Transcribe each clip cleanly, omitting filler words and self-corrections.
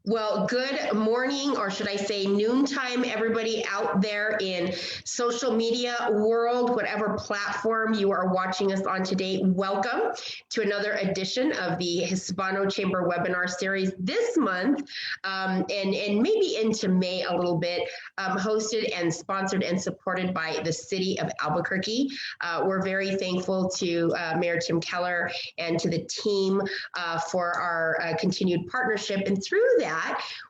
Well, good morning, or should I say noontime, everybody out there in social media world, whatever platform you are watching us on today. Welcome to another edition of the Hispano Chamber webinar series this month, and maybe into May a little bit, hosted and sponsored and supported by the city of Albuquerque. We're very thankful to Mayor Tim Keller and to the team for our continued partnership. And through that,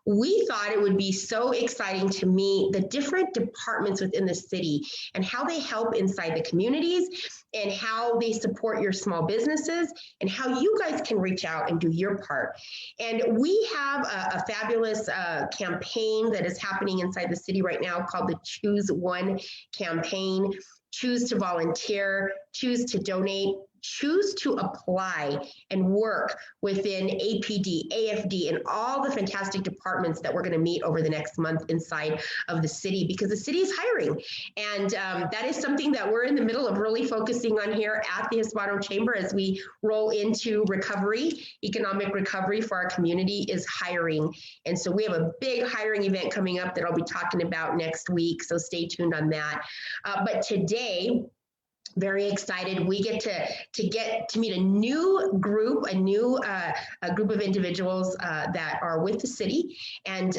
we thought it would be so exciting to meet the different departments within the city and how they help inside the communities and how they support your small businesses and how you guys can reach out and do your part. And we have a fabulous campaign that is happening inside the city right now called the Choose One campaign. Choose to volunteer, choose to donate, choose to apply and work within APD, AFD, and all the fantastic departments that we're going to meet over the next month inside of the city, because the city is hiring. And that is something that we're in the middle of really focusing on here at the Hispano Chamber as we roll into recovery, economic recovery for our community is hiring. And so we have a big hiring event coming up that I'll be talking about next week. So stay tuned on that. But today, very excited. We get to meet a new group, a group of individuals that are with the city, and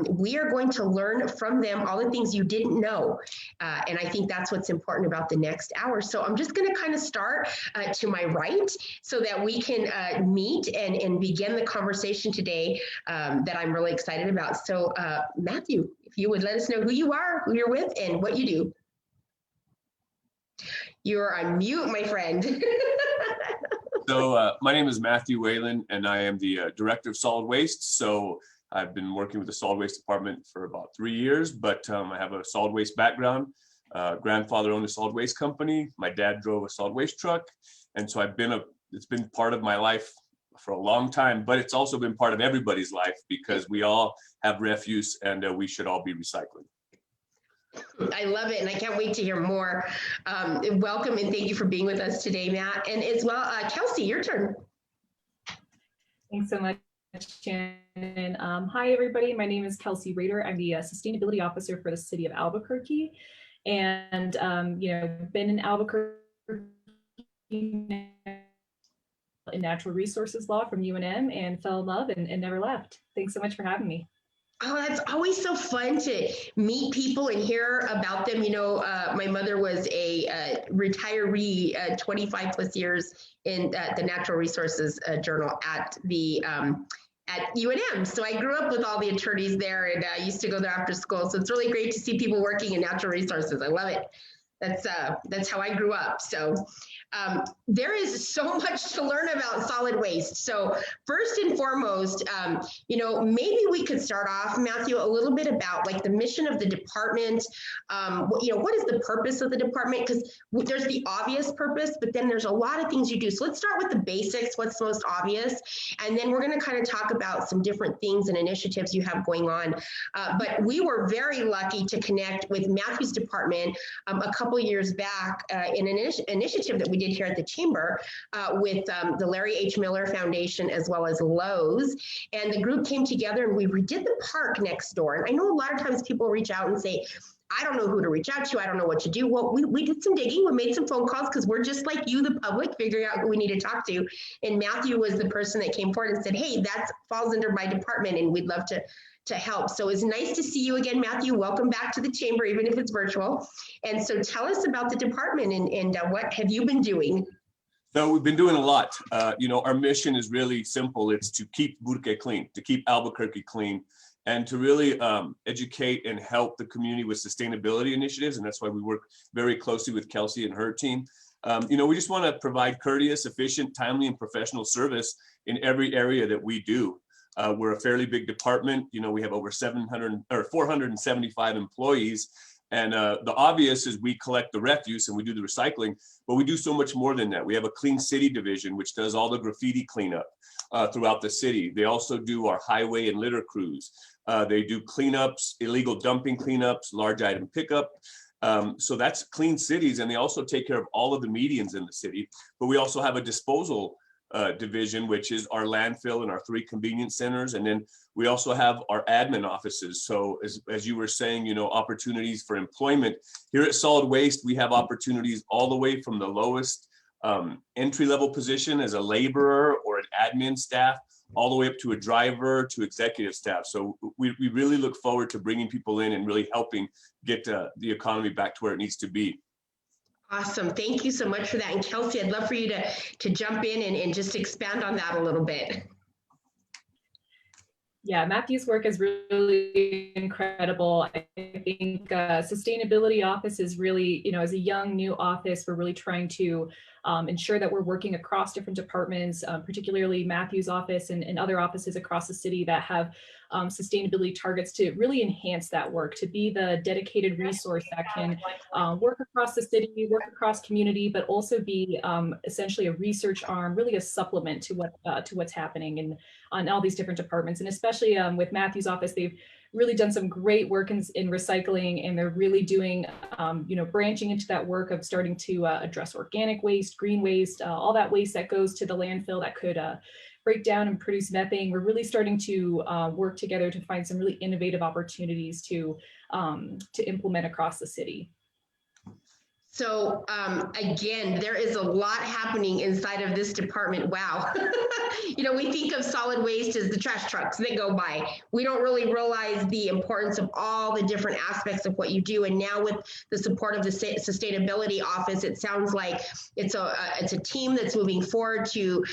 we are going to learn from them all the things you didn't know. And I think that's what's important about the next hour. So I'm just going to kind of start to my right so that we can meet and begin the conversation today that I'm really excited about. So Matthew, if you would let us know who you are, who you're with, and what you do. You're on mute, my friend. So my name is Matthew Whalen, and I am the Director of Solid Waste. So I've been working with the Solid Waste Department for about 3 years, but I have a solid waste background. Grandfather owned a solid waste company. My dad drove a solid waste truck. And so it's been part of my life for a long time, but it's also been part of everybody's life because we all have refuse and we should all be recycling. I love it, and I can't wait to hear more. Welcome, and thank you for being with us today, Matt. And as well, Kelsey, your turn. Thanks so much, Shannon. Hi, everybody. My name is Kelsey Rader. I'm the Sustainability Officer for the City of Albuquerque, and been in Albuquerque in natural resources law from UNM, and fell in love and never left. Thanks so much for having me. Oh, that's always so fun to meet people and hear about them. You know, my mother was a retiree, 25 plus years in the Natural Resources Journal at UNM. So I grew up with all the attorneys there, and I used to go there after school. So it's really great to see people working in natural resources. I love it. That's how I grew up. So there is so much to learn about solid waste. So first and foremost, maybe we could start off, Matthew, a little bit about like the mission of the department. What is the purpose of the department? Because there's the obvious purpose, but then there's a lot of things you do. So let's start with the basics, what's most obvious, and then we're going to kind of talk about some different things and initiatives you have going on. But we were very lucky to connect with Matthew's department a couple years back in an initiative that we did here at the Chamber with the Larry H. Miller Foundation as well as Lowe's. And the group came together and we redid the park next door. And I know a lot of times people reach out and say, I don't know who to reach out to. I don't know what to do. Well, we did some digging. We made some phone calls because we're just like you, the public, figuring out who we need to talk to. And Matthew was the person that came forward and said, hey, that falls under my department and we'd love to help. So it's nice to see you again, Matthew. Welcome back to the Chamber, even if it's virtual. And so tell us about the department and what have you been doing? So we've been doing a lot. Our mission is really simple. It's to keep Burque clean, to keep Albuquerque clean, and to really educate and help the community with sustainability initiatives. And that's why we work very closely with Kelsey and her team. We just want to provide courteous, efficient, timely, and professional service in every area that we do. We're a fairly big department. We have over 475 employees. And the obvious is we collect the refuse and we do the recycling, but we do so much more than that. We have a clean city division, which does all the graffiti cleanup throughout the city. They also do our highway and litter crews. They do cleanups, illegal dumping cleanups, large item pickup. So that's clean cities. And they also take care of all of the medians in the city. But we also have a disposal division, which is our landfill and our 3 convenience centers. And then we also have our admin offices. So as you were saying, you know, opportunities for employment here at Solid Waste, we have opportunities all the way from the lowest entry-level position as a laborer or an admin staff, all the way up to a driver to executive staff. So we really look forward to bringing people in and really helping get the economy back to where it needs to be. Awesome. Thank you so much for that. And Kelsey, I'd love for you to jump in and just expand on that a little bit. Yeah, Matthew's work is really incredible. I think sustainability office is really, you know, as a young new office, we're really trying to ensure that we're working across different departments, particularly Matthew's office and other offices across the city that have sustainability targets to really enhance that work, to be the dedicated resource that can work across the city, work across community, but also be essentially a research arm, really a supplement to what's happening on all these different departments. And especially with Matthew's office, they've really done some great work in recycling, and they're really doing, you know, branching into that work of starting to address organic waste, green waste, all that waste that goes to the landfill that could break down and produce methane. We're really starting to work together to find some really innovative opportunities to implement across the city. So again, there is a lot happening inside of this department. Wow. You know, we think of solid waste as the trash trucks that go by. We don't really realize the importance of all the different aspects of what you do. And now with the support of the sustainability office, it sounds like it's a team that's moving forward to,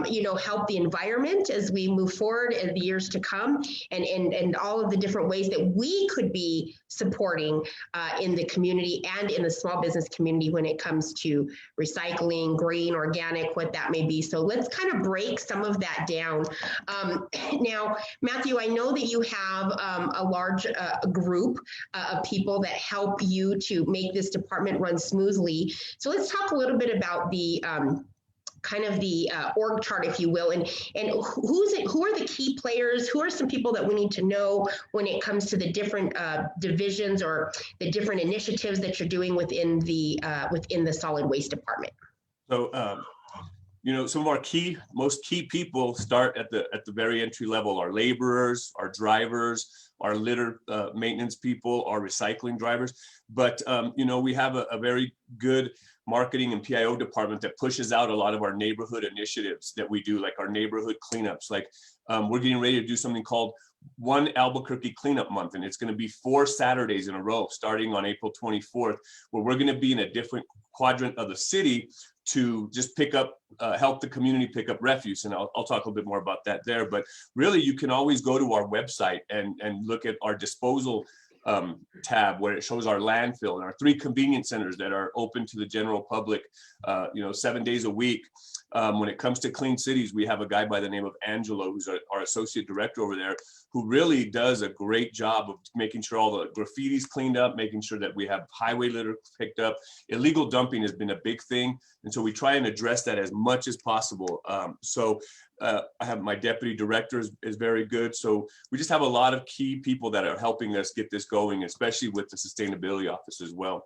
you know, help the environment as we move forward in the years to come, and all of the different ways that we could be supporting in the community and in the small business community when it comes to recycling, green, organic, what that may be. So let's kind of break some of that down. Now, Matthew, I know that you have a large group of people that help you to make this department run smoothly. So let's talk a little bit about the kind of the org chart, if you will, and who are the key players? Who are some people that we need to know when it comes to the different divisions or the different initiatives that you're doing within the solid waste department? So, you know, some of our most key people start at the very entry level: our laborers, our drivers, our litter maintenance people, our recycling drivers. But you know, we have a very good marketing and PIO department that pushes out a lot of our neighborhood initiatives that we do, like our neighborhood cleanups. Like we're getting ready to do something called One Albuquerque Cleanup Month, and it's going to be 4 Saturdays in a row starting on April 24th, where we're going to be in a different quadrant of the city to just pick up, help the community pick up refuse. And I'll talk a little bit more about that there. But really, you can always go to our website and look at our disposal tab, where it shows our landfill and our 3 convenience centers that are open to the general public, you know, 7 days a week. When it comes to clean cities, we have a guy by the name of Angelo, who's our associate director over there, who really does a great job of making sure all the graffiti's cleaned up, making sure that we have highway litter picked up. Illegal dumping has been a big thing, and so we try and address that as much as possible. I have my deputy director is very good. So we just have a lot of key people that are helping us get this going, especially with the sustainability office as well.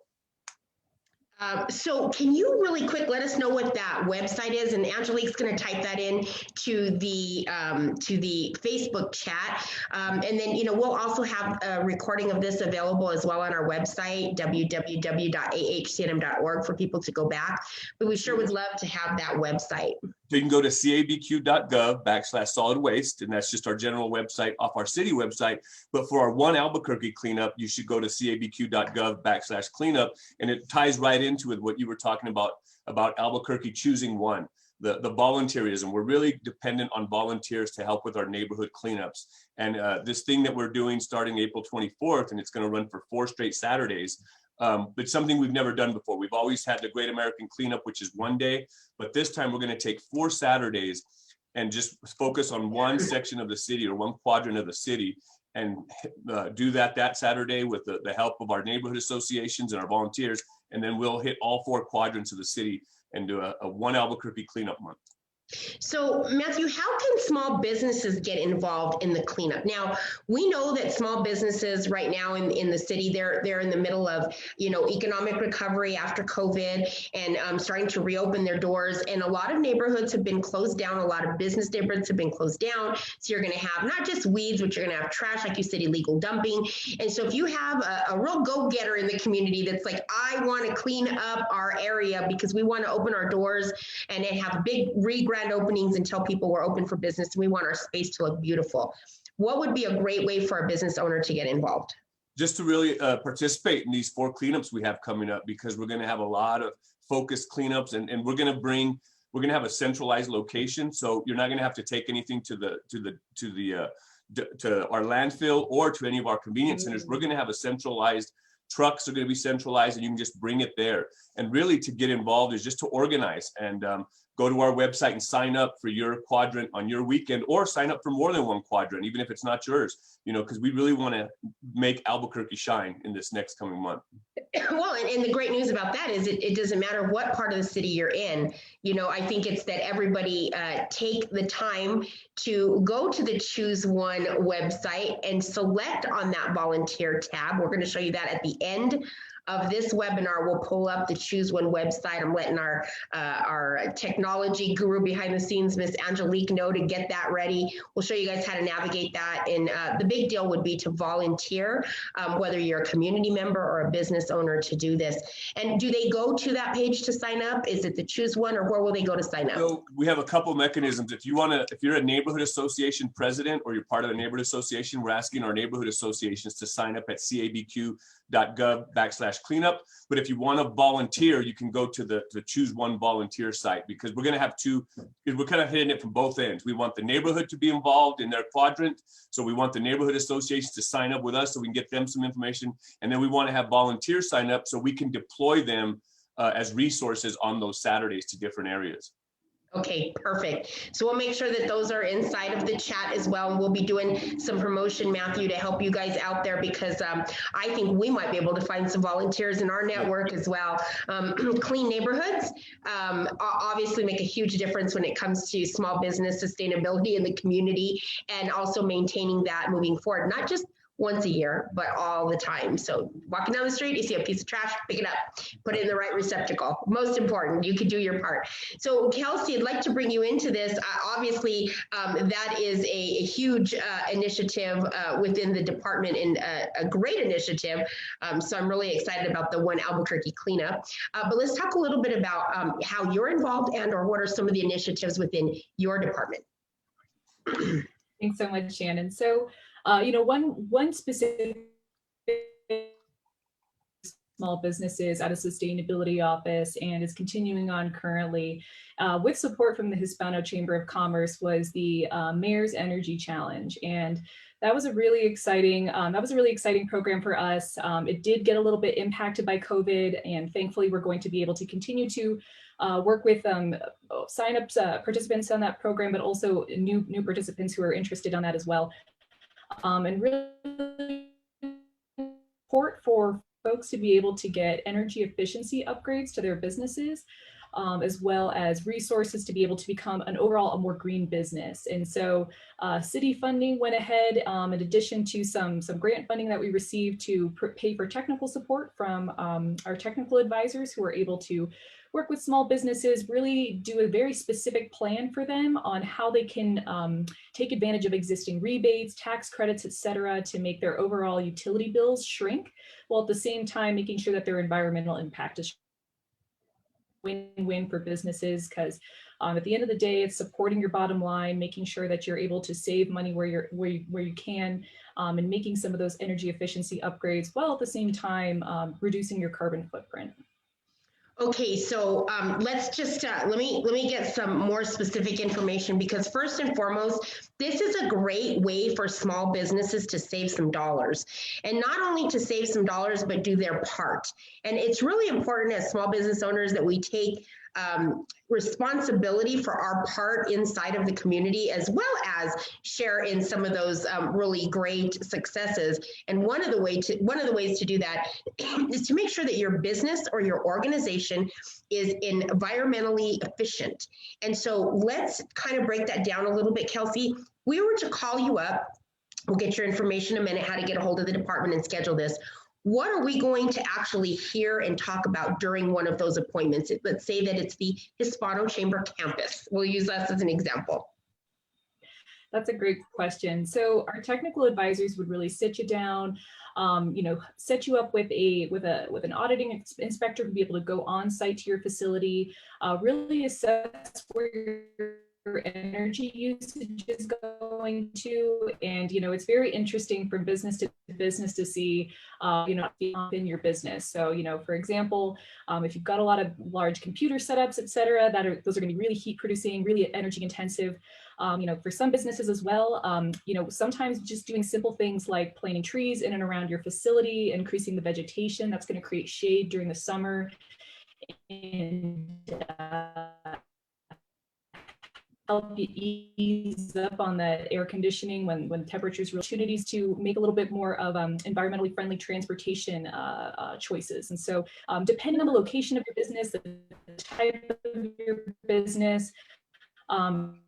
So can you really quick let us know what that website is? And Angelique's going to type that in to the Facebook chat. And then, you know, we'll also have a recording of this available as well on our website, www.ahcnm.org, for people to go back. But we sure would love to have that website. So you can go to cabq.gov/solid waste, and that's just our general website off our city website. But for our One Albuquerque cleanup, you should go to cabq.gov/cleanup, and it ties right into with what you were talking about Albuquerque choosing one. The volunteerism. We're really dependent on volunteers to help with our neighborhood cleanups. And this thing that we're doing starting April 24th, and it's going to run for 4 straight Saturdays. But something we've never done before. We've always had the Great American Cleanup, which is 1 day, but this time we're going to take 4 Saturdays and just focus on one section of the city or one quadrant of the city, and do that Saturday with the help of our neighborhood associations and our volunteers. And then we'll hit all 4 quadrants of the city and do a One Albuquerque Cleanup Month. So, Matthew, how can small businesses get involved in the cleanup? Now, we know that small businesses right now in the city, they're in the middle of, economic recovery after COVID and starting to reopen their doors. And a lot of neighborhoods have been closed down. A lot of business neighborhoods have been closed down. So you're going to have not just weeds, but you're going to have trash, like you said, illegal dumping. And so if you have a real go-getter in the community that's like, I want to clean up our area because we want to open our doors and have big grand openings and tell people we're open for business and we want our space to look beautiful. What would be a great way for a business owner to get involved? Just to really participate in these 4 cleanups we have coming up, because we're going to have a lot of focused cleanups, and we're going to have a centralized location. So you're not going to have to take anything to our landfill or to any of our convenience centers. We're going to have a centralized, trucks are going to be centralized, and you can just bring it there. And really, to get involved is just to organize and go to our website and sign up for your quadrant on your weekend, or sign up for more than one quadrant, even if it's not yours, because we really want to make Albuquerque shine in this next coming month. Well, and the great news about that is it doesn't matter what part of the city you're in. I think it's that everybody take the time to go to the Choose One website and select on that volunteer tab. We're going to show you that at the end of this webinar. We'll pull up the Choose One website. I'm letting our technology guru behind the scenes, Miss Angelique, know to get that ready. We'll show you guys how to navigate that. And the big deal would be to volunteer, whether you're a community member or a business owner, to do this. And do they go to that page to sign up? Is it the Choose One, or where will they go to sign up? So we have a couple mechanisms. If you're a neighborhood association president, or you're part of a neighborhood association, we're asking our neighborhood associations to sign up at cabq.gov/cleanup. But if you want to volunteer, you can go to the Choose One volunteer site, because we're going to have we're kind of hitting it from both ends. We want the neighborhood to be involved in their quadrant. So we want the neighborhood associations to sign up with us so we can get them some information. And then we want to have volunteers sign up so we can deploy them as resources on those Saturdays to different areas. Okay, perfect. So we'll make sure that those are inside of the chat as well. And we'll be doing some promotion, Matthew, to help you guys out there, because I think we might be able to find some volunteers in our network as well. Clean neighborhoods obviously make a huge difference when it comes to small business sustainability in the community, and also maintaining that moving forward, not just once a year, but all the time. So walking down the street, you see a piece of trash, pick it up, put it in the right receptacle. Most important, you could do your part. So Kelsey, I'd like to bring you into this. Obviously, that is a huge initiative within the department, and a great initiative. So I'm really excited about the One Albuquerque cleanup. But let's talk a little bit about how you're involved, and or what are some of the initiatives within your department. Thanks so much, Shannon. So one specific small businesses at a sustainability office, and is continuing on currently with support from the Hispano Chamber of Commerce, was the Mayor's Energy Challenge. And that was a really exciting program for us. It did get a little bit impacted by COVID, and thankfully we're going to be able to continue to work with sign-ups, participants on that program, but also new participants who are interested on that as well. And really support for folks to be able to get energy efficiency upgrades to their businesses, as well as resources to be able to become a more green business. And so city funding went ahead, in addition to some grant funding that we received to pay for technical support from our technical advisors, who are able to work with small businesses, really do a very specific plan for them on how they can take advantage of existing rebates, tax credits, et cetera, to make their overall utility bills shrink, while at the same time making sure that their environmental impact is win-win for businesses. Because at the end of the day, it's supporting your bottom line, making sure that you're able to save money where you can, and making some of those energy efficiency upgrades, while at the same time reducing your carbon footprint. Okay, so let's just let me get some more specific information, because first and foremost, this is a great way for small businesses to save some dollars, and not only to save some dollars, but do their part. And it's really important as small business owners that we take responsibility for our part inside of the community, as well as share in some of those really great successes. And one of the ways to do that is to make sure that your business or your organization is environmentally efficient. And so let's kind of break that down a little bit, Kelsey. We were to call you up, we'll get your information in a minute, how to get a hold of the department and schedule this. What are we going to actually hear and talk about during one of those appointments? Let's say that it's the Hispano Chamber campus. We'll use us as an example. That's a great question. So our technical advisors would really sit you down, set you up with an auditing inspector to be able to go on site to your facility, really assess where your energy usage is going to. And, it's very interesting from business to business to see, in your business. So, for example, if you've got a lot of large computer setups, et cetera, those are going to be really heat producing, really energy intensive. For some businesses as well, sometimes just doing simple things like planting trees in and around your facility, increasing the vegetation, that's going to create shade during the summer. And help you ease up on the air conditioning when temperatures, opportunities to make a little bit more of environmentally friendly transportation choices. And so depending on the location of your business, the type of your business,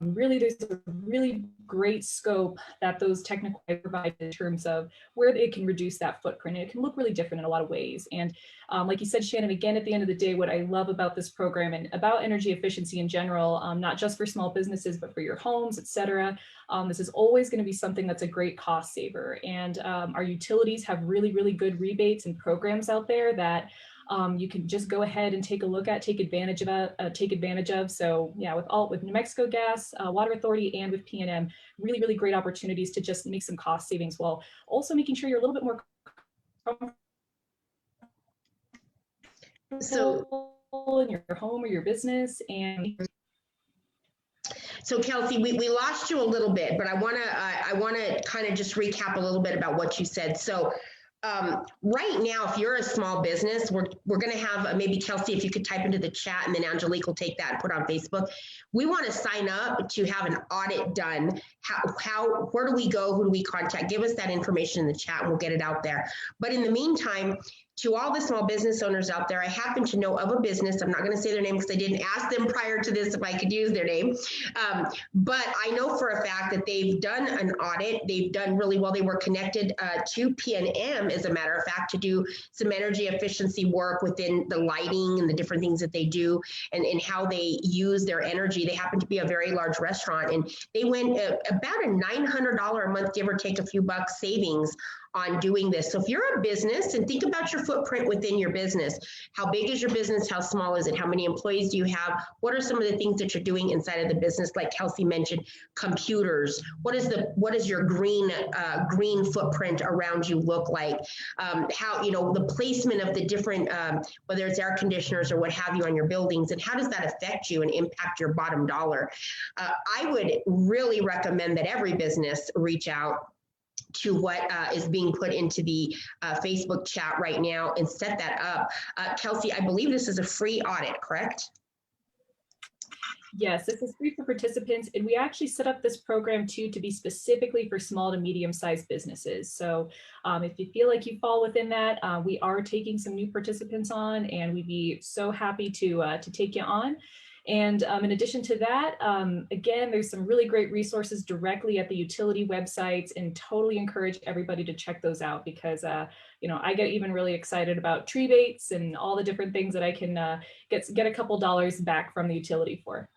really there's a really great scope that those technical provide in terms of where they can reduce that footprint. And it can look really different in a lot of ways. And like you said, Shannon, again, at the end of the day, what I love about this program and about energy efficiency in general, not just for small businesses, but for your homes, et cetera, this is always going to be something that's a great cost saver. And our utilities have really, really good rebates and programs out there that you can just go ahead and take a look at, take advantage of. So yeah, with New Mexico Gas, Water Authority, and with PNM, really, really great opportunities to just make some cost savings while also making sure you're a little bit more comfortable in your home or your business. And so Kelsey, we lost you a little bit, but I want to kind of just recap a little bit about what you said. So right now, if you're a small business, we're going to have maybe Kelsey, if you could type into the chat, and then Angelique will take that and put it on Facebook. We want to sign up to have an audit done. Where do we go? Who do we contact? Give us that information in the chat and we'll get it out there. But in the meantime, to all the small business owners out there, I happen to know of a business. I'm not going to say their name because I didn't ask them prior to this if I could use their name. But I know for a fact that they've done an audit. They've done really well. They were connected to PNM, as a matter of fact, to do some energy efficiency work within the lighting and the different things that they do and how they use their energy. They happen to be a very large restaurant, and they went about a $900 a month, give or take a few bucks savings on doing this. So if you're a business, and think about your footprint within your business, how big is your business? How small is it? How many employees do you have? What are some of the things that you're doing inside of the business? Like Kelsey mentioned, computers. What is your green footprint around you look like? How, the placement of the different, whether it's air conditioners or what have you on your buildings, and how does that affect you and impact your bottom dollar? I would really recommend that every business reach out to what is being put into the Facebook chat right now and set that up. Kelsey, I believe this is a free audit, correct? Yes, this is free for participants, and we actually set up this program too to be specifically for small to medium-sized businesses. So if you feel like you fall within that, we are taking some new participants on, and we'd be so happy to take you on. And in addition to that, again, there's some really great resources directly at the utility websites, and totally encourage everybody to check those out because, I get even really excited about tree baits and all the different things that I can get a couple dollars back from the utility for.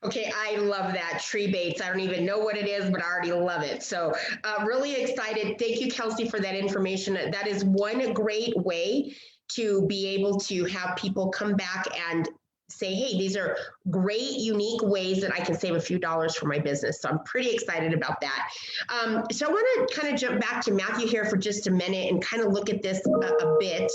Okay, I love that. Tree baits. I don't even know what it is, but I already love it. So really excited. Thank you, Kelsey, for that information. That is one great way to be able to have people come back and say, hey, these are great, unique ways that I can save a few dollars for my business. So I'm pretty excited about that. So I want to kind of jump back to Matthew here for just a minute and kind of look at this a bit.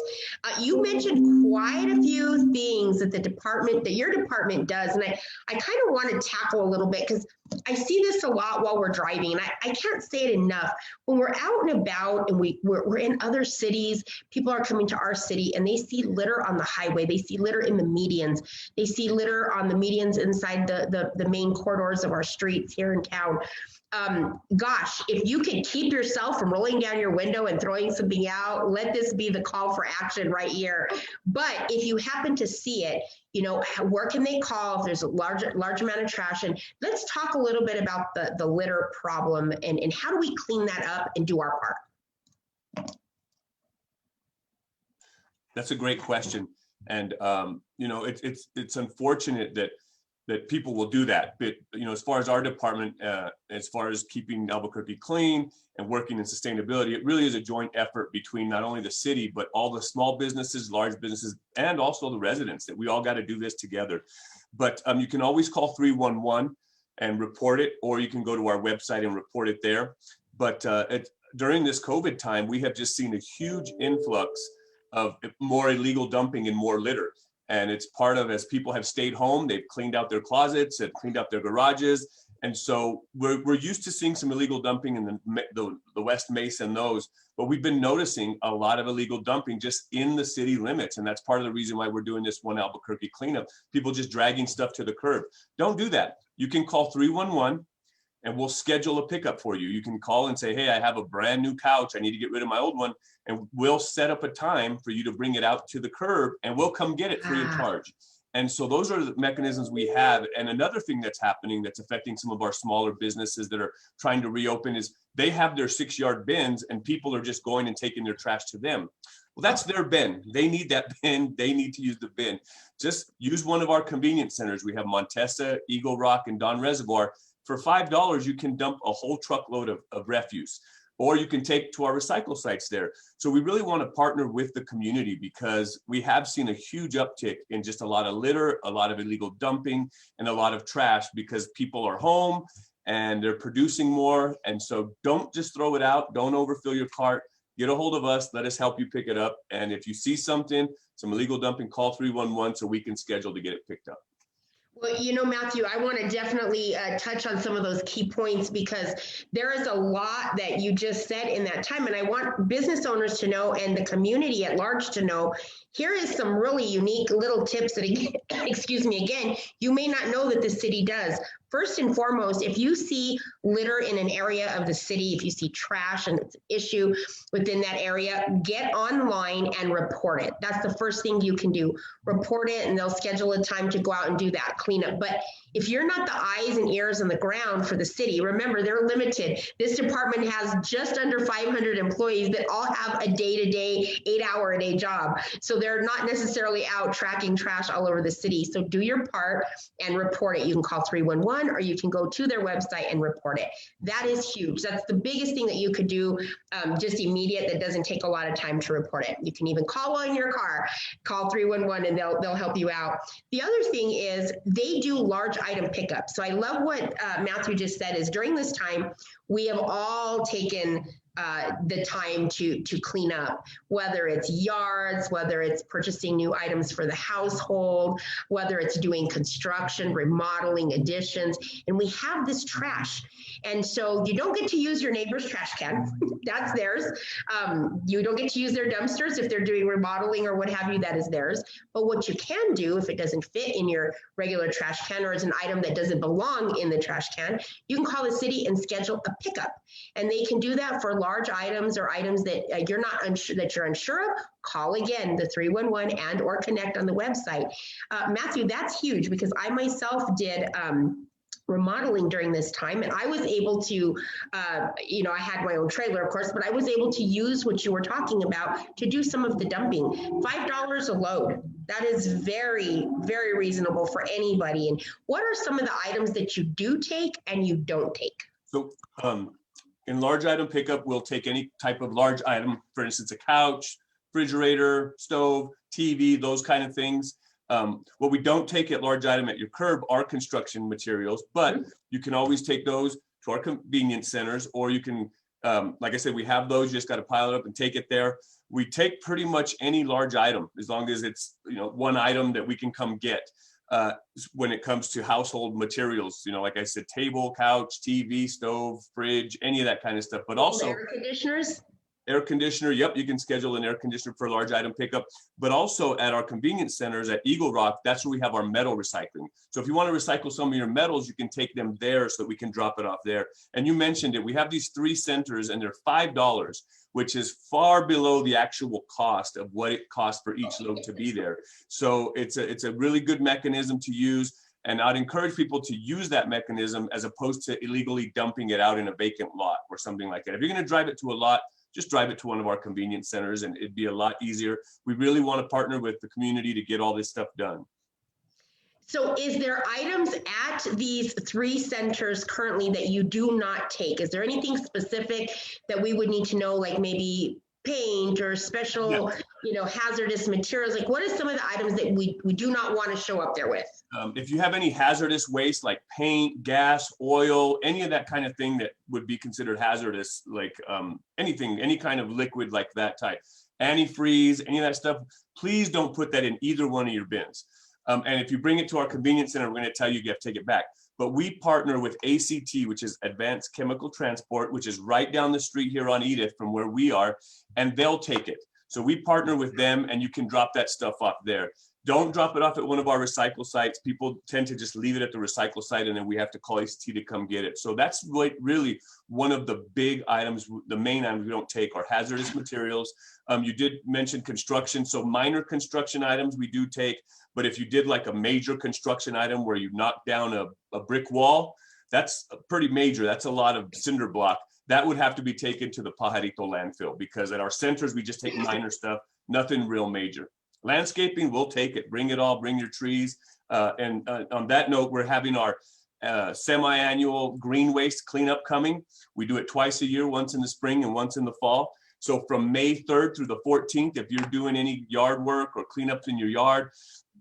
You mentioned quite a few things that your department does. And I kind of want to tackle a little bit because I see this a lot while we're driving, and I can't say it enough. When we're out and about and we're in other cities, people are coming to our city and they see litter on the highway. They see litter in the medians. They see litter on the medians inside the main corridors of our streets here in town. Gosh, if you could keep yourself from rolling down your window and throwing something out, let this be the call for action right here. But if you happen to see it, you know, where can they call if there's a large amount of trash? And let's talk a little bit about the litter problem and how do we clean that up and do our part? That's a great question. And, you know, it's unfortunate that people will do that. But, you know, as far as our department, as far as keeping Albuquerque clean and working in sustainability, it really is a joint effort between not only the city, but all the small businesses, large businesses, and also the residents, that we all got to do this together. But you can always call 311 and report it, or you can go to our website and report it there. But during this COVID time, we have just seen a huge influx of more illegal dumping and more litter. And it's part of, as people have stayed home, they've cleaned out their closets, they've cleaned out their garages. And so we're used to seeing some illegal dumping in the West Mesa and those, but we've been noticing a lot of illegal dumping just in the city limits. And that's part of the reason why we're doing this One Albuquerque cleanup. People just dragging stuff to the curb. Don't do that. You can call 311 and we'll schedule a pickup for you. You can call and say, hey, I have a brand new couch. I need to get rid of my old one. And we'll set up a time for you to bring it out to the curb and we'll come get it free of charge. And so those are the mechanisms we have. And another thing that's happening that's affecting some of our smaller businesses that are trying to reopen is they have their 6-yard bins and people are just going and taking their trash to them. Well, that's their bin. They need that bin. They need to use the bin. Just use one of our convenience centers. We have Montesa, Eagle Rock, and Don Reservoir. For $5, you can dump a whole truckload of refuse, or you can take to our recycle sites there. So we really want to partner with the community because we have seen a huge uptick in just a lot of litter, a lot of illegal dumping, and a lot of trash because people are home and they're producing more. And so don't just throw it out. Don't overfill your cart. Get a hold of us. Let us help you pick it up. And if you see something, some illegal dumping, call 311 so we can schedule to get it picked up. Well, you know, Matthew, I want to definitely touch on some of those key points because there is a lot that you just said in that time. And I want business owners to know and the community at large to know, here is some really unique little tips that, excuse me, again, you may not know that the city does. First and foremost, if you see litter in an area of the city, if you see trash and it's an issue within that area, get online and report it. That's the first thing you can do. Report it and they'll schedule a time to go out and do that cleanup. But if you're not the eyes and ears on the ground for the city, remember, they're limited. This department has just under 500 employees that all have a day-to-day, 8-hour-a-day job. So they're not necessarily out tracking trash all over the city. So do your part and report it. You can call 311 or you can go to their website and report it. That is huge. That's the biggest thing that you could do, just immediate, that doesn't take a lot of time to report it. You can even call while in your car, call 311 and they'll help you out. The other thing is they do large item pickup. So I love what Matthew just said is during this time, we have all taken the time to clean up, whether it's yards, whether it's purchasing new items for the household, whether it's doing construction, remodeling, additions, and we have this trash. And so you don't get to use your neighbor's trash can, that's theirs. You don't get to use their dumpsters if they're doing remodeling or what have you, that is theirs. But what you can do if it doesn't fit in your regular trash can or is an item that doesn't belong in the trash can, you can call the city and schedule a pickup. And they can do that for large items or items that you're not unsure that you're unsure of. Call again the 311 and or connect on the website. Matthew, that's huge because I myself did remodeling during this time, and I was able to, I had my own trailer, of course, but I was able to use what you were talking about to do some of the dumping. $5 a load. That is very, very reasonable for anybody. And what are some of the items that you do take and you don't take? So in large item pickup, we'll take any type of large item, for instance, a couch, refrigerator, stove, TV, those kind of things. What we don't take at large item at your curb are construction materials, but you can always take those to our convenience centers, or you can, like I said, we have those, you just got to pile it up and take it there. We take pretty much any large item as long as it's, one item that we can come get. when it comes to household materials, you know, like I said, table, couch, TV, stove, fridge, any of that kind of stuff, but also air conditioners. Air conditioner, yep, you can schedule an air conditioner for a large item pickup, but also at our convenience centers at Eagle Rock, that's where we have our metal recycling. So if you want to recycle some of your metals, you can take them there so that we can drop it off there. And you mentioned it, we have these 3 centers and they're $5, which is far below the actual cost of what it costs for each load to be there. So it's a really good mechanism to use. And I'd encourage people to use that mechanism as opposed to illegally dumping it out in a vacant lot or something like that. If you're going to drive it to a lot, just drive it to one of our convenience centers and it'd be a lot easier. We really want to partner with the community to get all this stuff done. So is there items at these 3 centers currently that you do not take? Is there anything specific that we would need to know, like maybe paint or special, you know, hazardous materials? Like what are some of the items that we do not want to show up there with? If you have any hazardous waste like paint, gas, oil, any of that kind of thing that would be considered hazardous, like anything, any kind of liquid like that type, antifreeze, any of that stuff, please don't put that in either one of your bins. And if you bring it to our convenience center, we're going to tell you have to take it back. But we partner with ACT, which is Advanced Chemical Transport, which is right down the street here on Edith from where we are, and they'll take it. So we partner with them and you can drop that stuff off there. Don't drop it off at one of our recycle sites. People tend to just leave it at the recycle site and then we have to call ACT to come get it. So that's really one of the big items, the main items we don't take are hazardous materials. You did mention construction. So minor construction items we do take, but if you did like a major construction item where you knock down a brick wall, that's pretty major. That's a lot of cinder block. That would have to be taken to the Pajarito landfill because at our centers, we just take minor stuff, nothing real major. Landscaping, we'll take it, bring it all, bring your trees. And on that note, we're having our semi-annual green waste cleanup coming. We do it twice a year, once in the spring and once in the fall. So from May 3rd through the 14th, if you're doing any yard work or cleanups in your yard,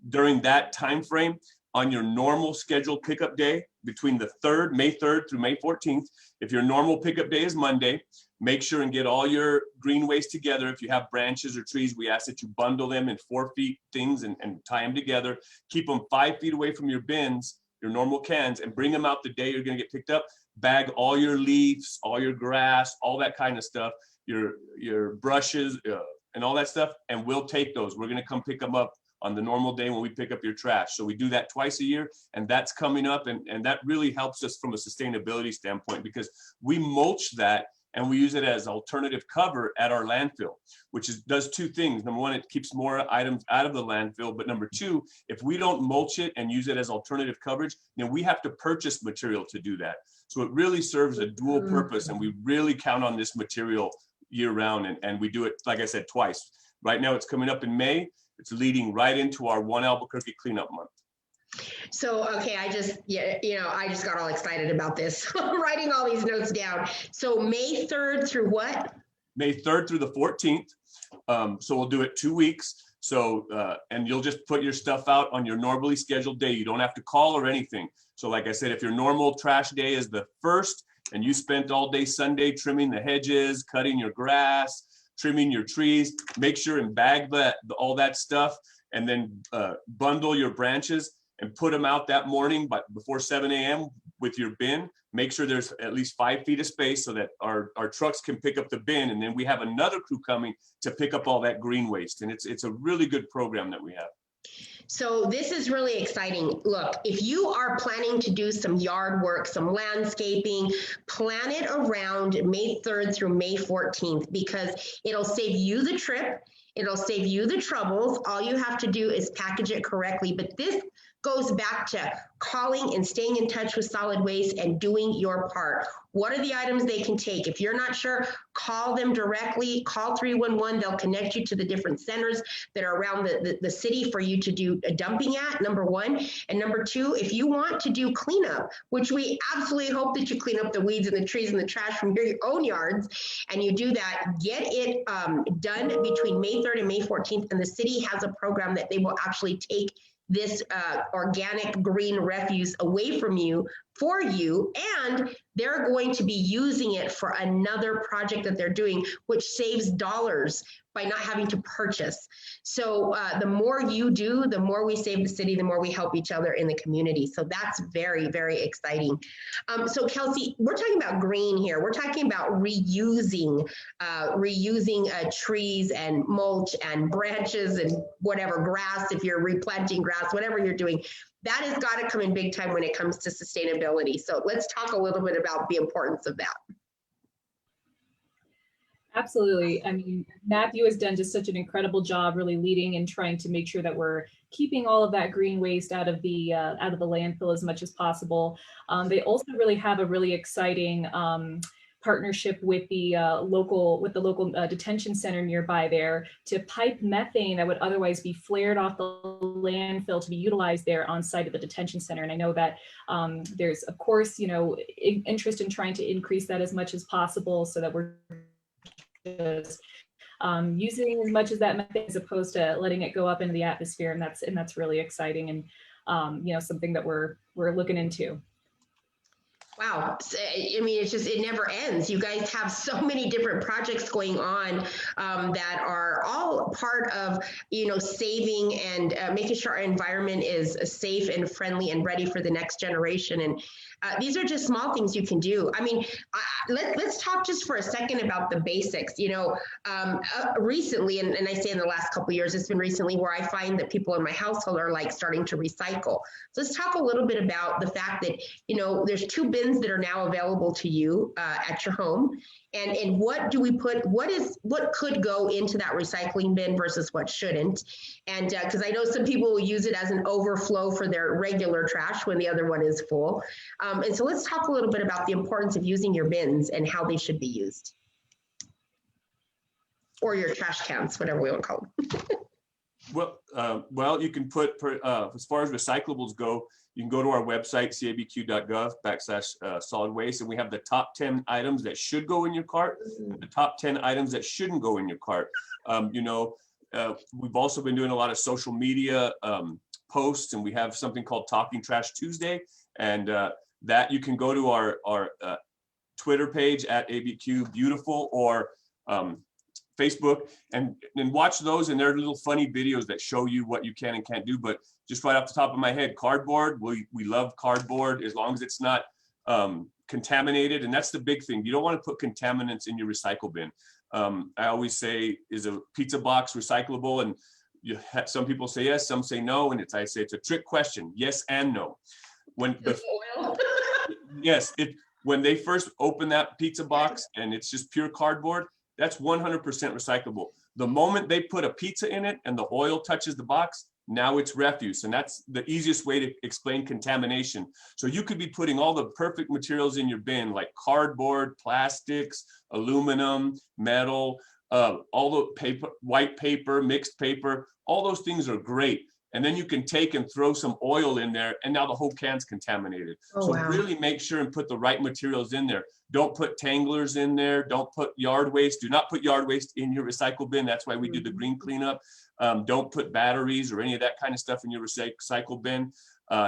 during that time frame, on your normal scheduled pickup day between the May 3rd through May 14th, if your normal pickup day is Monday, make sure and get all your green waste together. If you have branches or trees, we ask that you bundle them in 4 feet things and tie them together. Keep them 5 feet away from your bins, your normal cans, and bring them out the day you're going to get picked up. Bag all your leaves, all your grass, all that kind of stuff, your brushes and all that stuff, and we'll take those. We're going to come pick them up on the normal day when we pick up your trash. So we do that twice a year, and that's coming up, and that really helps us from a sustainability standpoint because we mulch that and we use it as alternative cover at our landfill, which does 2 things. Number 1, it keeps more items out of the landfill, but number 2, if we don't mulch it and use it as alternative coverage, then we have to purchase material to do that. So it really serves a dual purpose, and we really count on this material year round, and we do it, like I said, twice. Right now it's coming up in May. It's leading right into our One Albuquerque Cleanup Month. So, okay, I just got all excited about this. I'm writing all these notes down. So May 3rd through what? May 3rd through the 14th. So we'll do it 2 weeks. So, and you'll just put your stuff out on your normally scheduled day. You don't have to call or anything. So like I said, if your normal trash day is the 1st and you spent all day Sunday trimming the hedges, cutting your grass, trimming your trees, make sure and bag all that stuff and then bundle your branches and put them out that morning but before 7 a.m. with your bin. Make sure there's at least 5 feet of space so that our trucks can pick up the bin, and then we have another crew coming to pick up all that green waste. And it's a really good program that we have. So this is really exciting. Look, if you are planning to do some yard work, some landscaping, plan it around May 3rd through May 14th because it'll save you the trip. It'll save you the troubles. All you have to do is package it correctly. But this goes back to calling and staying in touch with solid waste and doing your part. What are the items they can take? If you're not sure, call them directly, call 311. They'll connect you to the different centers that are around the city for you to do a dumping at, number 1. And number 2, if you want to do cleanup, which we absolutely hope that you clean up the weeds and the trees and the trash from your own yards, and you do that, get it done between May 3rd and May 14th. And the city has a program that they will actually take this organic green refuse away from you for you, and they're going to be using it for another project that they're doing, which saves dollars by not having to purchase. So the more you do, the more we save the city, the more we help each other in the community. So that's very, very exciting. So Kelsey, we're talking about green here. We're talking about reusing trees and mulch and branches and whatever, grass, if you're replanting grass, whatever you're doing. That has got to come in big time when it comes to sustainability. So let's talk a little bit about the importance of that. Absolutely. I mean, Matthew has done just such an incredible job really leading and trying to make sure that we're keeping all of that green waste out of the landfill as much as possible. They also really have a really exciting partnership with the local detention center nearby there to pipe methane that would otherwise be flared off the landfill to be utilized there on site at the detention center. And I know that there's, of course, interest in trying to increase that as much as possible so that we're just using as much as that methane as opposed to letting it go up into the atmosphere, and that's really exciting and something that we're looking into. Wow. I mean, it never ends. You guys have so many different projects going on that are all part of, saving and making sure our environment is safe and friendly and ready for the next generation. And these are just small things you can do. I mean, let's talk just for a second about the basics. Recently, and I say in the last couple of years, it's been recently where I find that people in my household are like starting to recycle. So let's talk a little bit about the fact that, there's 2 bins that are now available to you at your home. And what do we put, what could go into that recycling bin versus what shouldn't? And because I know some people will use it as an overflow for their regular trash when the other one is full. And so let's talk a little bit about the importance of using your bins and how they should be used. Or your trash cans, whatever we want to call them. Well, you can put, as far as recyclables go, you can go to our website, cabq.gov/solid waste, and we have the top 10 items that should go in your cart, the top 10 items that shouldn't go in your cart. We've also been doing a lot of social media posts, and we have something called Talking Trash Tuesday, and that you can go to our Twitter page at ABQ Beautiful or Facebook and watch those, and they're little funny videos that show you what you can and can't do. But just right off the top of my head, cardboard, we love cardboard as long as it's not contaminated. And that's the big thing. You don't want to put contaminants in your recycle bin. I always say, is a pizza box recyclable? And some people say yes, some say no. And I say it's a trick question, yes and no. When they first open that pizza box and it's just pure cardboard, that's 100% recyclable. The moment they put a pizza in it and the oil touches the box, now it's refuse. And that's the easiest way to explain contamination. So you could be putting all the perfect materials in your bin, like cardboard, plastics, aluminum, metal, all the paper, white paper, mixed paper, all those things are great. And then you can take and throw some oil in there, and now the whole can's contaminated. Really make sure and put the right materials in there. Don't put tanglers in there. Don't put yard waste. Do not put yard waste in your recycle bin. That's why we do the green cleanup. Don't put batteries or any of that kind of stuff in your recycle bin.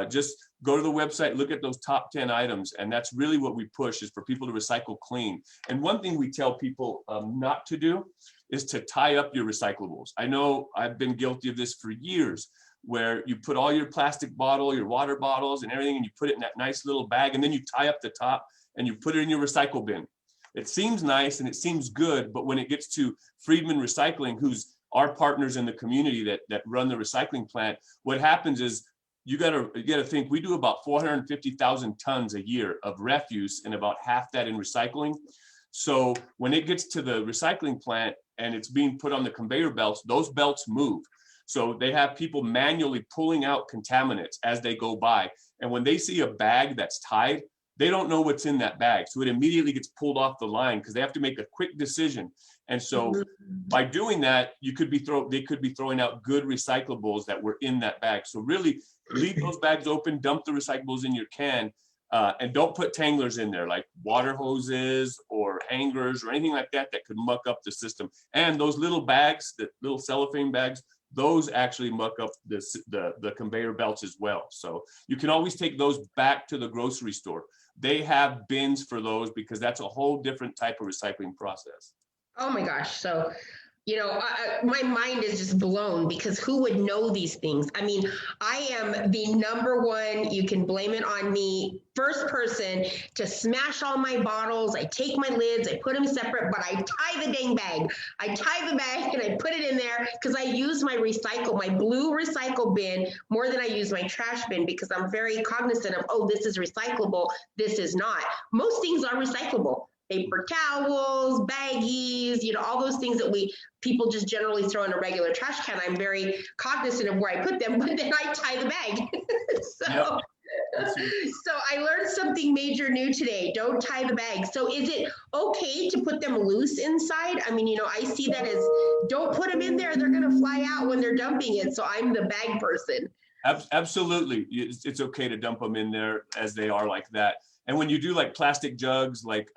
Just go to the website, look at those top 10 items, and that's really what we push, is for people to recycle clean. And one thing we tell people not to do is to tie up your recyclables. I know I've been guilty of this for years, where you put all your plastic bottle, your water bottles and everything, and you put it in that nice little bag, and then you tie up the top and you put it in your recycle bin. It seems nice and it seems good, but when it gets to Friedman Recycling, who's our partners in the community that run the recycling plant, what happens is you gotta think, we do about 450,000 tons a year of refuse and about half that in recycling. So when it gets to the recycling plant and it's being put on the conveyor belts, those belts move. So they have people manually pulling out contaminants as they go by. And when they see a bag that's tied, they don't know what's in that bag. So it immediately gets pulled off the line because they have to make a quick decision. And so by doing that, they could be throwing out good recyclables that were in that bag. So really leave those bags open, dump the recyclables in your can, and don't put tanglers in there like water hoses or hangers or anything like that that could muck up the system. And those little bags, the little cellophane bags, those actually muck up the conveyor belts as well. So you can always take those back to the grocery store. They have bins for those because that's a whole different type of recycling process. Oh my gosh. So, my mind is just blown because who would know these things? I mean, I am the number one, you can blame it on me, first person to smash all my bottles. I take my lids, I put them separate, but I tie the dang bag. I tie the bag and I put it in there because I use my blue recycle bin more than I use my trash bin because I'm very cognizant of, oh, this is recyclable, this is not. Most things are recyclable. Paper towels, baggies, all those things that people just generally throw in a regular trash can. I'm very cognizant of where I put them, but then I tie the bag. So, Yep. so I learned something major new today. Don't tie the bag. So is it okay to put them loose inside? I mean, I see that as don't put them in there. They're going to fly out when they're dumping it. So I'm the bag person. Absolutely. It's okay to dump them in there as they are like that. And when you do like plastic jugs, like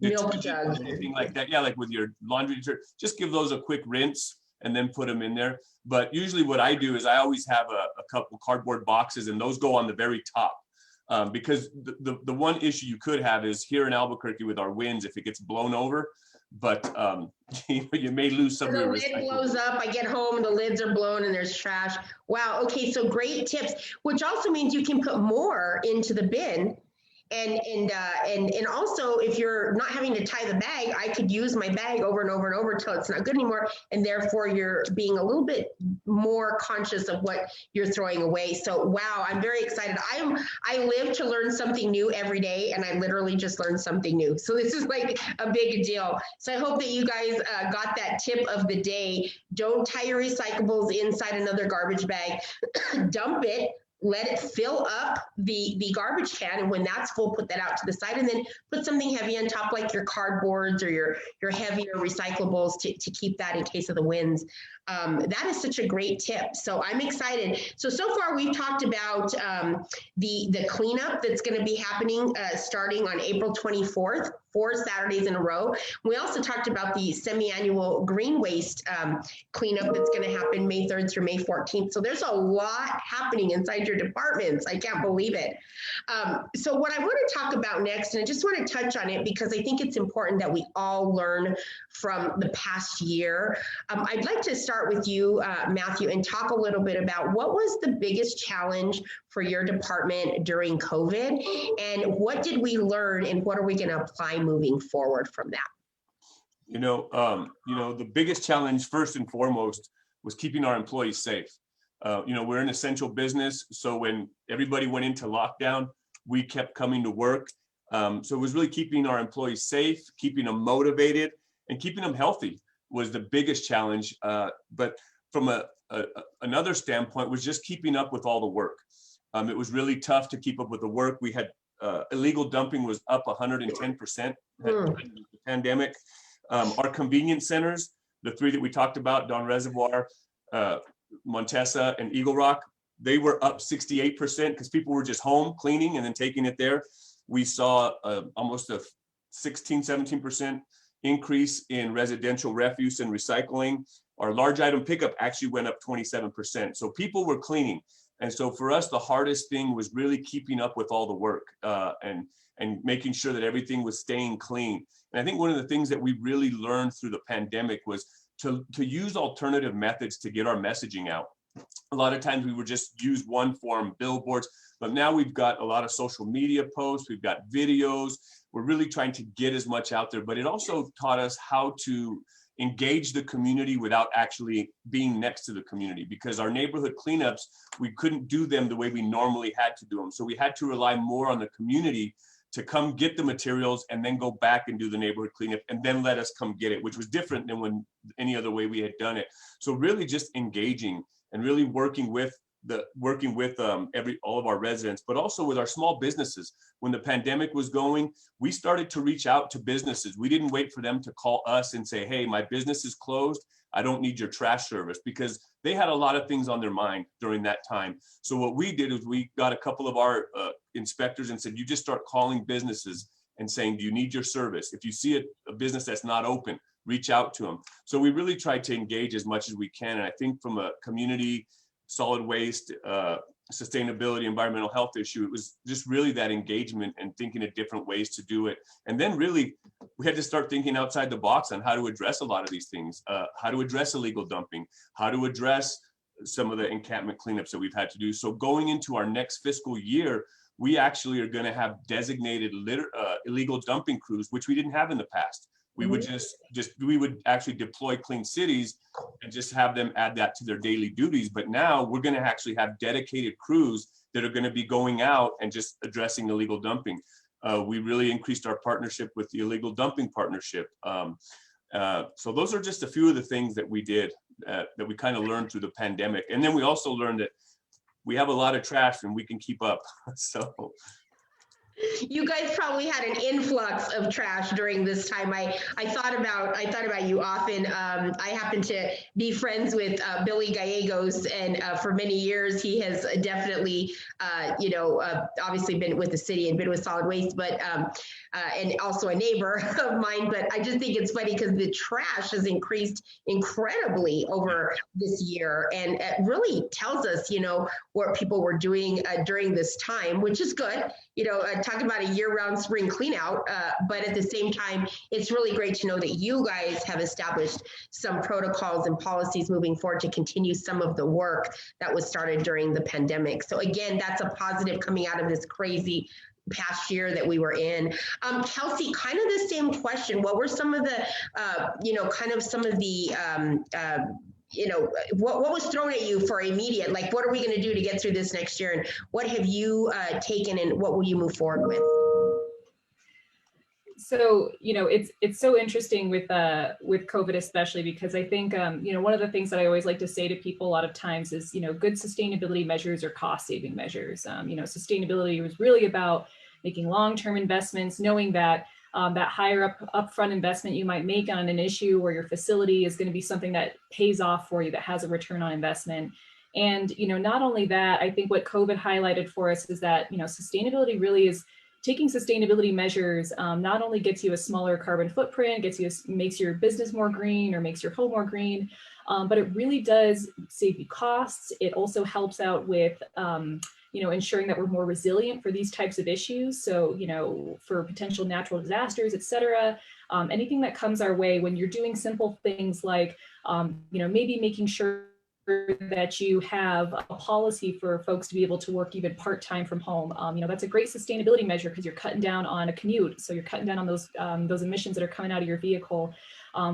Milk jugs, anything like that, yeah, like with your laundry detergent, just give those a quick rinse and then put them in there. But usually what I do is I always have a couple cardboard boxes, and those go on the very top. Because the one issue you could have is here in Albuquerque with our winds, if it gets blown over, but you may lose some of your recycling. The lid blows up, I get home and the lids are blown and there's trash. Wow, okay, so great tips, which also means you can put more into the bin. And also, if you're not having to tie the bag, I could use my bag over and over and over until it's not good anymore. And therefore, you're being a little bit more conscious of what you're throwing away. So, wow, I'm very excited. I live to learn something new every day, and I literally just learned something new. So this is like a big deal. So I hope that you guys got that tip of the day. Don't tie your recyclables inside another garbage bag. Dump it. Let it fill up the garbage can, and when that's full, put that out to the side, and then put something heavy on top, like your cardboards or your heavier recyclables to keep that in case of the winds. That is such a great tip. So I'm excited. So far we've talked about the cleanup that's going to be happening starting on April 24th, 4 Saturdays in a row. We also talked about the semi-annual green waste cleanup that's going to happen May 3rd through May 14th. So there's a lot happening inside your departments. I can't believe it. So what I want to talk about next, and I just want to touch on it because I think it's important that we all learn from the past year. I'd like to start with you, Matthew, and talk a little bit about what was the biggest challenge for your department during COVID, and what did we learn, and what are we going to apply moving forward from that? The biggest challenge, first and foremost, was keeping our employees safe. We're an essential business, so when everybody went into lockdown, we kept coming to work. So it was really keeping our employees safe, keeping them motivated, and keeping them healthy was the biggest challenge. But from another standpoint was just keeping up with all the work. It was really tough to keep up with the work. We had illegal dumping was up 110% during the pandemic. Our convenience centers, the 3 that we talked about, Don Reservoir, Montesa, and Eagle Rock, they were up 68% because people were just home cleaning and then taking it there. We saw almost a 16-17% increase in residential refuse and recycling. Our large item pickup actually went up 27%. So people were cleaning. And so for us, the hardest thing was really keeping up with all the work and making sure that everything was staying clean. And I think one of the things that we really learned through the pandemic was to use alternative methods to get our messaging out. A lot of times we would just use one form, billboards, but now we've got a lot of social media posts, we've got videos. We're really trying to get as much out there, but it also taught us how to engage the community without actually being next to the community, because our neighborhood cleanups, we couldn't do them the way we normally had to do them. So we had to rely more on the community to come get the materials and then go back and do the neighborhood cleanup and then let us come get it, which was different than when any other way we had done it. So really just engaging and really working with all of our residents, but also with our small businesses. When the pandemic was going, we started to reach out to businesses. We didn't wait for them to call us and say, hey, my business is closed, I don't need your trash service, because they had a lot of things on their mind during that time. So what we did is we got a couple of our inspectors and said, you just start calling businesses and saying, do you need your service? If you see a business that's not open, reach out to them. So we really tried to engage as much as we can. And I think from a community, solid waste, sustainability, environmental health issue, it was just really that engagement and thinking of different ways to do it. And then really, we had to start thinking outside the box on how to address a lot of these things, how to address illegal dumping, how to address some of the encampment cleanups that we've had to do. So going into our next fiscal year, we actually are going to have designated illegal dumping crews, which we didn't have in the past. We would we would actually deploy Clean Cities and just have them add that to their daily duties. But now we're going to actually have dedicated crews that are going to be going out and just addressing illegal dumping. We really increased our partnership with the Illegal Dumping Partnership. So those are just a few of the things that we did that we kind of learned through the pandemic. And then we also learned that we have a lot of trash and we can keep up. So you guys probably had an influx of trash during this time. I thought about you often. I happen to be friends with Billy Gallegos, and for many years he has definitely, obviously been with the city and been with solid waste, but and also a neighbor of mine. But I just think it's funny because the trash has increased incredibly over this year, and it really tells us, what people were doing during this time, which is good. Talking about a year-round spring cleanout, but at the same time, it's really great to know that you guys have established some protocols and policies moving forward to continue some of the work that was started during the pandemic. So again, that's a positive coming out of this crazy past year that we were in. Kelsey, kind of the same question. What were some of the, what was thrown at you for immediate, like, what are we going to do to get through this next year? And what have you taken and what will you move forward with? So, it's so interesting with COVID, especially because I think, one of the things that I always like to say to people a lot of times is, good sustainability measures or cost saving measures. Sustainability was really about making long-term investments, knowing that that higher upfront investment you might make on an issue or your facility is going to be something that pays off for you, that has a return on investment. And, not only that, I think what COVID highlighted for us is that, sustainability really is taking sustainability measures, not only gets you a smaller carbon footprint, makes your business more green or makes your home more green, but it really does save you costs. It also helps out with, ensuring that we're more resilient for these types of issues. So, for potential natural disasters, et cetera, anything that comes our way, when you're doing simple things like, maybe making sure that you have a policy for folks to be able to work even part-time from home. That's a great sustainability measure because you're cutting down on a commute. So you're cutting down on those emissions that are coming out of your vehicle.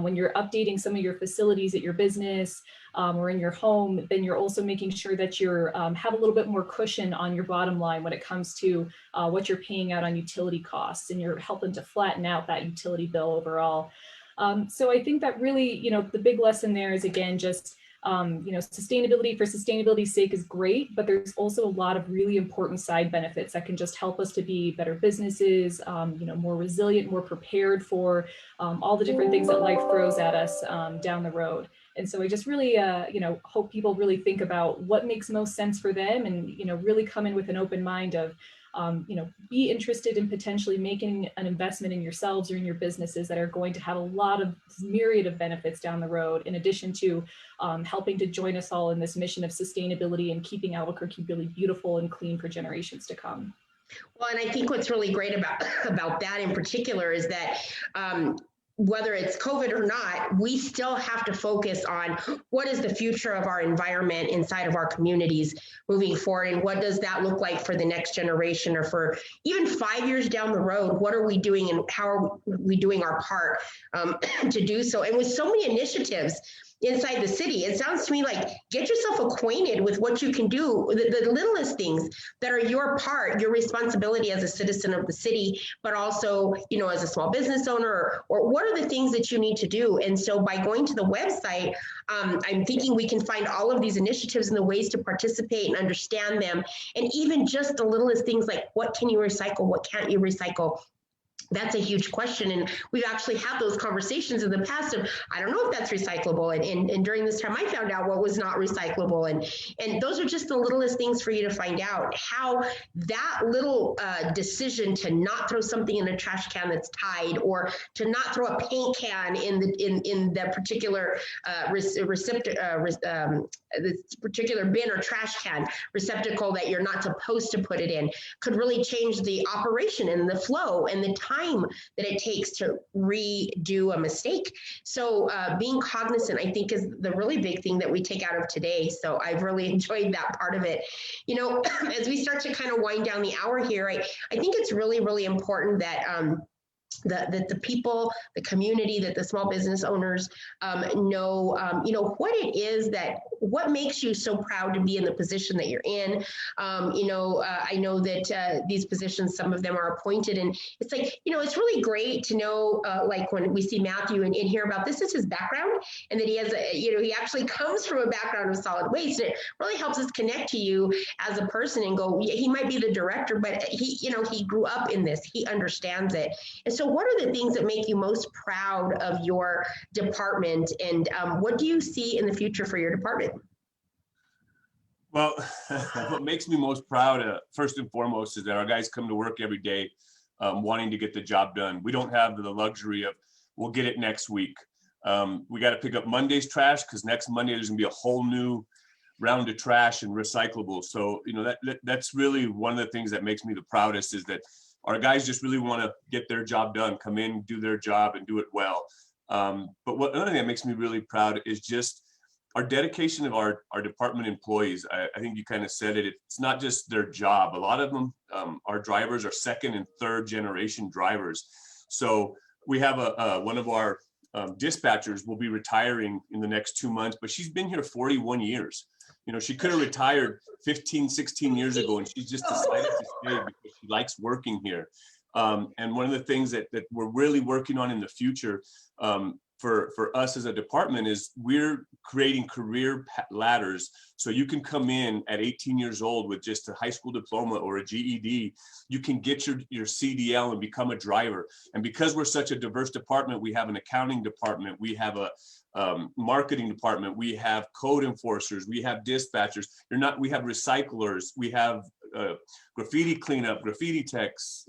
When you're updating some of your facilities at your business or in your home, then you're also making sure that you're have a little bit more cushion on your bottom line when it comes to what you're paying out on utility costs, and you're helping to flatten out that utility bill overall. So I think that really, the big lesson there is, again, just sustainability for sustainability's sake is great, but there's also a lot of really important side benefits that can just help us to be better businesses, more resilient, more prepared for all the different things that life throws at us down the road. And so I just really, hope people really think about what makes most sense for them, and, really come in with an open mind of, be interested in potentially making an investment in yourselves or in your businesses that are going to have a lot of myriad of benefits down the road, in addition to helping to join us all in this mission of sustainability and keeping Albuquerque really beautiful and clean for generations to come. Well, and I think what's really great about that in particular is that whether it's COVID or not, we still have to focus on what is the future of our environment inside of our communities moving forward, and what does that look like for the next generation, or for even 5 years down the road. What are we doing, and how are we doing our part to do so? And with so many initiatives inside the city, it sounds to me like get yourself acquainted with what you can do, the littlest things that are your part, your responsibility as a citizen of the city, but also, as a small business owner, or what are the things that you need to do. And so by going to the website, I'm thinking we can find all of these initiatives and the ways to participate and understand them. And even just the littlest things like, what can you recycle? What can't you recycle? That's a huge question. And we've actually had those conversations in the past of, I don't know if that's recyclable. And during this time, I found out what was not recyclable. And those are just the littlest things for you to find out how that little decision to not throw something in a trash can that's tied, or to not throw a paint can in the particular this particular bin or trash can receptacle that you're not supposed to put it in, could really change the operation and the flow and the time that it takes to redo a mistake. So being cognizant, I think, is the really big thing that we take out of today. So I've really enjoyed that part of it. You know, as we start to kind of wind down the hour here, I think it's really, really important that that the people, the community, that the small business owners know, you know, what it is what makes you so proud to be in the position that you're in. You know, I know that these positions, some of them are appointed, and it's like, you know, it's really great to know, like when we see Matthew and hear about this is his background, and that he has you know, he actually comes from a background of solid waste. It really helps us connect to you as a person and go, yeah, he might be the director, but he, you know, he grew up in this, he understands it. And so what are the things that make you most proud of your department, and what do you see in the future for your department? Well, what makes me most proud, first and foremost, is that our guys come to work every day wanting to get the job done. We don't have the luxury of, we'll get it next week. We got to pick up Monday's trash because next Monday there's going to be a whole new round of trash and recyclables. So, you know, that's really one of the things that makes me the proudest, is that our guys just really want to get their job done, come in, do their job, and do it well. But another thing that makes me really proud is just our dedication of our department employees. I think you kind of said it. It's not just their job. A lot of them, our drivers, are second and third generation drivers. So we have one of our dispatchers will be retiring in the next 2 months, but she's been here 41 years. You know, she could have retired 15, 16 years ago, and she just decided to stay because she likes working here. And one of the things that we're really working on in the future for us as a department is we're creating career ladders. So you can come in at 18 years old with just a high school diploma or a GED. You can get your CDL and become a driver. And because we're such a diverse department, we have an accounting department, we have a marketing department, we have code enforcers, we have dispatchers. We have recyclers, we have graffiti cleanup, graffiti techs,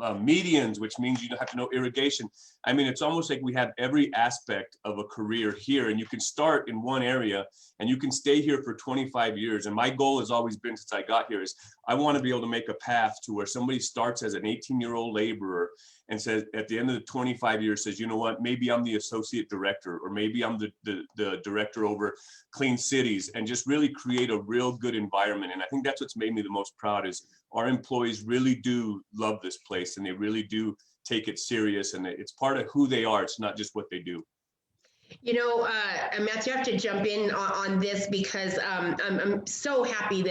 medians, which means you don't have to know irrigation. I mean, it's almost like we have every aspect of a career here, and you can start in one area and you can stay here for 25 years. And my goal has always been, since I got here, is I want to be able to make a path to where somebody starts as an 18-year-old laborer and says, at the end of the 25 years, says, you know what, maybe I'm the associate director, or maybe I'm the director over clean cities, and just really create a real good environment. And I think that's what's made me the most proud, is our employees really do love this place, and they really do take it serious, and it's part of who they are. It's not just what they do. You know, Matthew, you have to jump in on this, because I'm so happy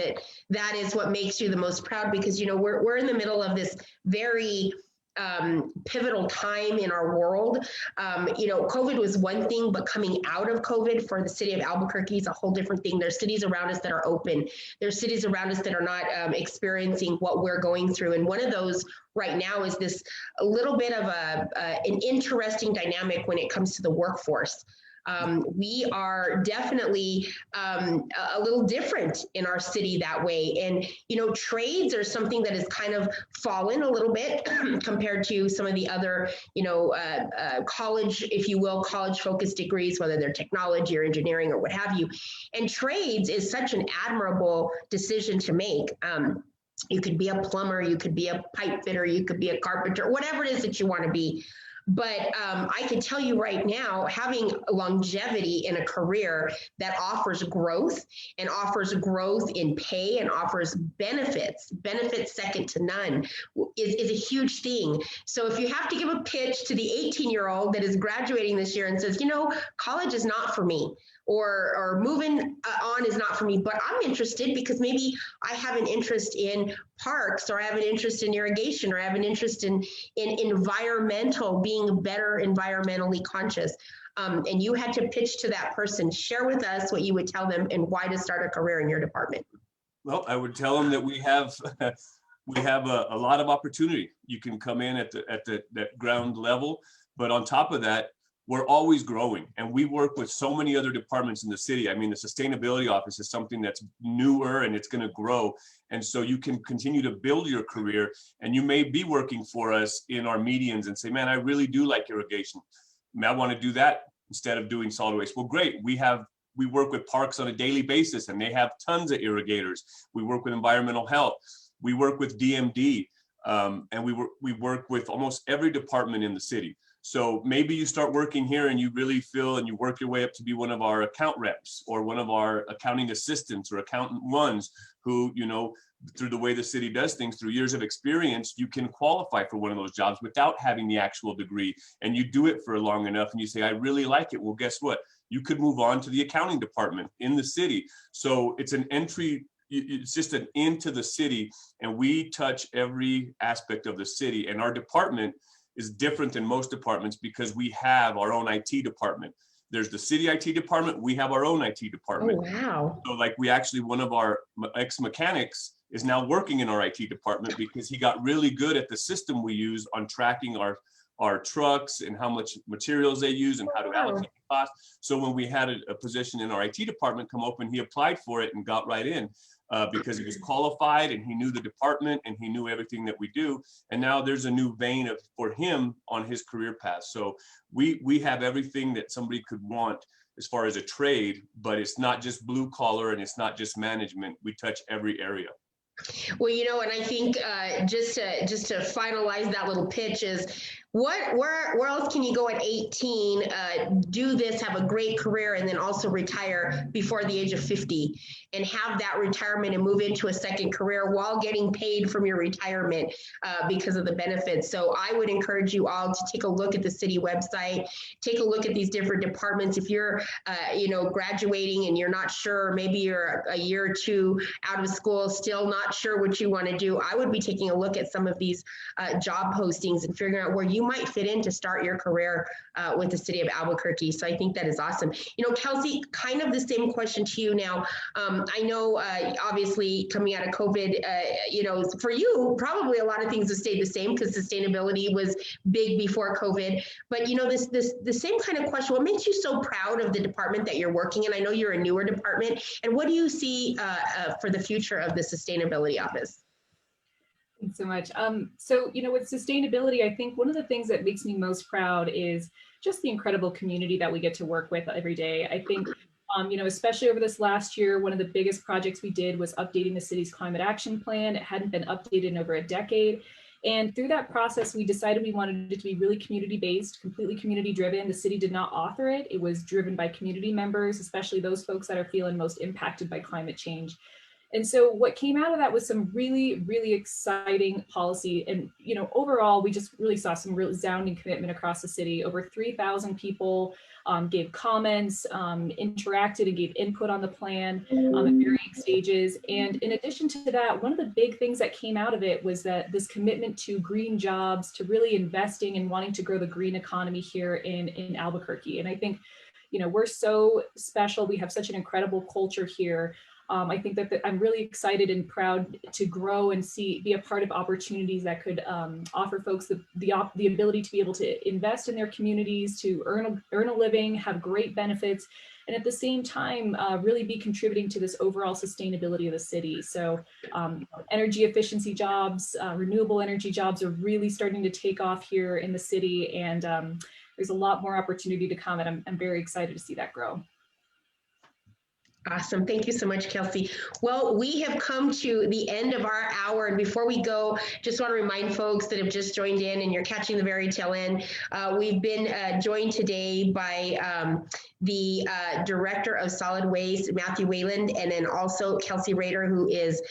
that is what makes you the most proud, because, you know, we're in the middle of this very pivotal time in our world. You know, COVID was one thing, but coming out of COVID for the city of Albuquerque is a whole different thing. There's cities around us that are open. There's cities around us that are not experiencing what we're going through. And one of those right now is this a little bit of an interesting dynamic when it comes to the workforce. We are definitely a little different in our city that way. And, you know, trades are something that has kind of fallen a little bit compared to some of the other, you know, college, if you will, college focused degrees, whether they're technology or engineering or what have you. And trades is such an admirable decision to make. You could be a plumber, you could be a pipe fitter, you could be a carpenter, whatever it is that you want to be. But I can tell you right now, having longevity in a career that offers growth, and offers growth in pay, and offers benefits second to none, is a huge thing. So if you have to give a pitch to the 18-year-old that is graduating this year and says, you know, college is not for me, or moving on is not for me, but I'm interested because maybe I have an interest in parks, or I have an interest in irrigation, or I have an interest in environmental, being better environmentally conscious. And you had to pitch to that person. Share with us what you would tell them and why to start a career in your department. Well, I would tell them that we have we have a lot of opportunity. You can come in at that ground level, but on top of that, we're always growing, and we work with so many other departments in the city. I mean, the sustainability office is something that's newer and it's going to grow. And so you can continue to build your career, and you may be working for us in our medians and say, man, I really do like irrigation. I want to do that instead of doing solid waste. Well, great. We work with parks on a daily basis, and they have tons of irrigators. We work with environmental health. We work with DMD, and we work with almost every department in the city. So maybe you start working here and you really feel, and you work your way up to be one of our account reps or one of our accounting assistants or accountant ones who, you know, through the way the city does things, through years of experience, you can qualify for one of those jobs without having the actual degree. And you do it for long enough and you say, I really like it. Well, guess what? You could move on to the accounting department in the city. So it's an entry, it's just an into the city, and we touch every aspect of the city. And our department is different than most departments because we have our own IT department. There's the city IT department. We have our own IT department. Oh, wow. So like we actually, one of our ex-mechanics is now working in our IT department because he got really good at the system we use on tracking our trucks and how much materials they use and how to allocate the cost. So when we had a position in our IT department come open, he applied for it and got right in. Because he was qualified and he knew the department and he knew everything that we do. And now there's a new vein for him on his career path. So we have everything that somebody could want as far as a trade, but it's not just blue collar and it's not just management. We touch every area. Well, you know, and I think just to finalize that little pitch is where else can you go at 18, do this, have a great career, and then also retire before the age of 50 and have that retirement and move into a second career while getting paid from your retirement because of the benefits. So I would encourage you all to take a look at the city website, take a look at these different departments. If you're, graduating and you're not sure, maybe you're a year or two out of school, still not sure what you want to do, I would be taking a look at some of these job postings and figuring out where you might fit in to start your career with the city of Albuquerque. So I think that is awesome. You know, Kelsey, kind of the same question to you now. I know, obviously, coming out of COVID, for you, probably a lot of things have stayed the same because sustainability was big before COVID. But, you know, the same kind of question, what makes you so proud of the department that you're working in? I know you're a newer department. And what do you see for the future of the sustainability office? Thanks so much. So, you know, with sustainability, I think one of the things that makes me most proud is just the incredible community that we get to work with every day. I think, especially over this last year, one of the biggest projects we did was updating the city's climate action plan. It hadn't been updated in over a decade. And through that process, we decided we wanted it to be really community-based, completely community-driven. The city did not author it. It was driven by community members, especially those folks that are feeling most impacted by climate change. And so what came out of that was some really, really exciting policy. And, you know, overall, we just really saw some resounding commitment across the city. Over 3,000 people gave comments, interacted and gave input on the plan at varying stages. And in addition to that, one of the big things that came out of it was that this commitment to green jobs, to really investing and wanting to grow the green economy here in Albuquerque. And I think, you know, we're so special. We have such an incredible culture here. I think that I'm really excited and proud to grow and be a part of opportunities that could offer folks the ability to be able to invest in their communities, to earn a living, have great benefits, and at the same time, really be contributing to this overall sustainability of the city. So energy efficiency jobs, renewable energy jobs are really starting to take off here in the city, and there's a lot more opportunity to come, and I'm very excited to see that grow. Awesome. Thank you so much, Kelsey. Well, we have come to the end of our hour. And before we go, just want to remind folks that have just joined in and you're catching the very tail end. We've been joined today by the Director of Solid Waste, Matthew Wayland, and then also Kelsey Rader, who is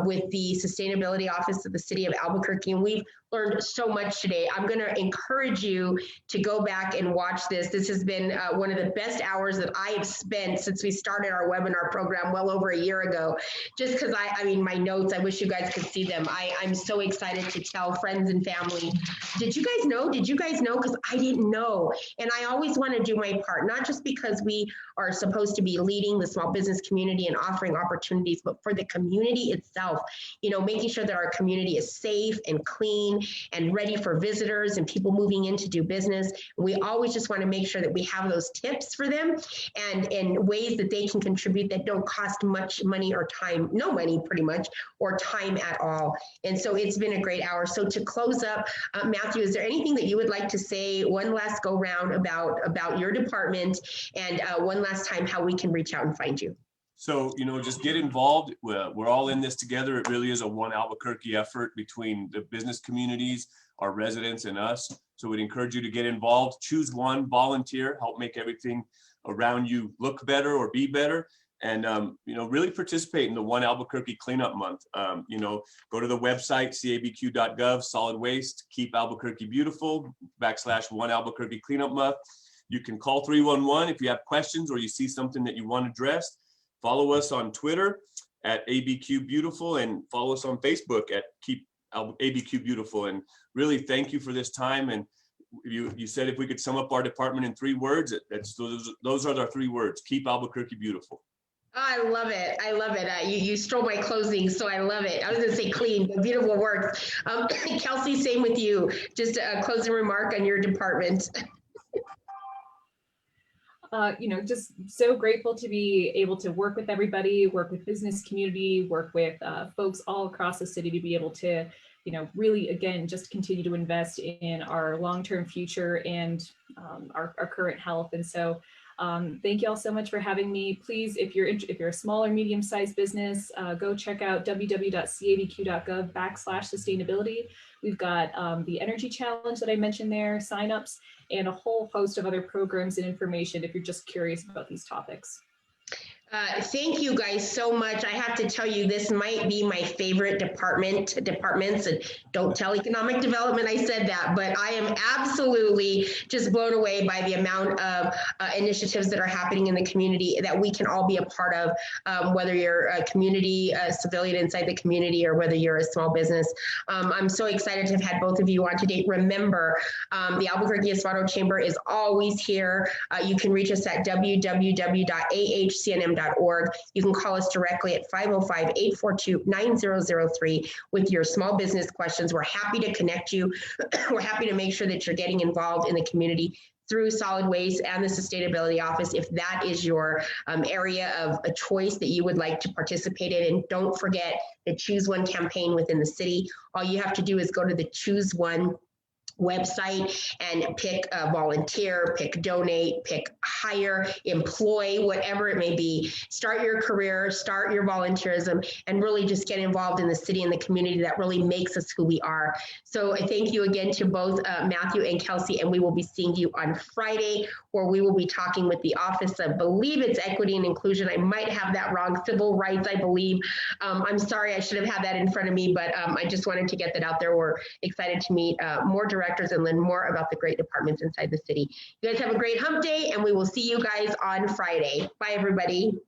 with the Sustainability Office of the City of Albuquerque. And we've learned so much today. I'm going to encourage you to go back and watch this. This has been one of the best hours that I have spent since we started our webinar program well over a year ago. Just because I mean, my notes, I wish you guys could see them. I'm so excited to tell friends and family, did you guys know? Did you guys know? Because I didn't know. And I always want to do my part, not just just because we are supposed to be leading the small business community and offering opportunities, but for the community itself, you know, making sure that our community is safe and clean and ready for visitors and people moving in to do business. We always just want to make sure that we have those tips for them and in ways that they can contribute that don't cost much money or time, no money pretty much, or time at all. And so it's been a great hour. So to close up, Matthew, is there anything that you would like to say one last go round about your department and one last time how we can reach out and find you? So, you know, just get involved. We're all in this together. It really is a one Albuquerque effort between the business communities, our residents, and us. So we'd encourage you to get involved, choose one, volunteer, help make everything around you look better or be better. And, you know, really participate in the One Albuquerque Cleanup Month. You know, go to the website, cabq.gov, solid waste, keep Albuquerque beautiful, /One Albuquerque Cleanup Month. You can call 311 if you have questions or you see something that you want addressed. Follow us on Twitter at ABQ Beautiful and follow us on Facebook at Keep ABQ Beautiful. And really thank you for this time. And you said if we could sum up our department in 3 words, those are our 3 words: keep Albuquerque beautiful. I love it. I love it. You stole my closing, so I love it. I was going to say clean, but beautiful words. Kelsey, same with you. Just a closing remark on your department. You know, just so grateful to be able to work with everybody, work with business community, work with folks all across the city to be able to, you know, really, again, just continue to invest in our long-term future and our current health. And so thank you all so much for having me. Please, if you're a small or medium-sized business, go check out www.cabq.gov /sustainability. We've got the energy challenge that I mentioned there, signups, and a whole host of other programs and information if you're just curious about these topics. Thank you guys so much. I have to tell you, this might be my favorite departments, and don't tell economic development I said that, but I am absolutely just blown away by the amount of initiatives that are happening in the community that we can all be a part of, whether you're a community civilian inside the community or whether you're a small business. I'm so excited to have had both of you on today. Remember, the Albuquerque Hispano Chamber is always here. You can reach us at www.ahcnm.org. You can call us directly at 505-842-9003 with your small business questions. We're happy to connect you. We're happy to make sure that you're getting involved in the community through solid waste and the sustainability office if that is your area of a choice that you would like to participate in. And don't forget the Choose One campaign within the city. All you have to do is go to the Choose One website and pick volunteer, pick donate, pick hire, employ, whatever it may be. Start your career, start your volunteerism, and really just get involved in the city and the community that really makes us who we are. So I thank you again to both Matthew and Kelsey, and we will be seeing you on Friday, where we will be talking with the Office of, I believe it's Equity and Inclusion. I might have that wrong. Civil Rights, I believe. I'm sorry, I should have had that in front of me, but I just wanted to get that out there. We're excited to meet more directors and learn more about the great departments inside the city. You guys have a great hump day, and we will see you guys on Friday. Bye, everybody.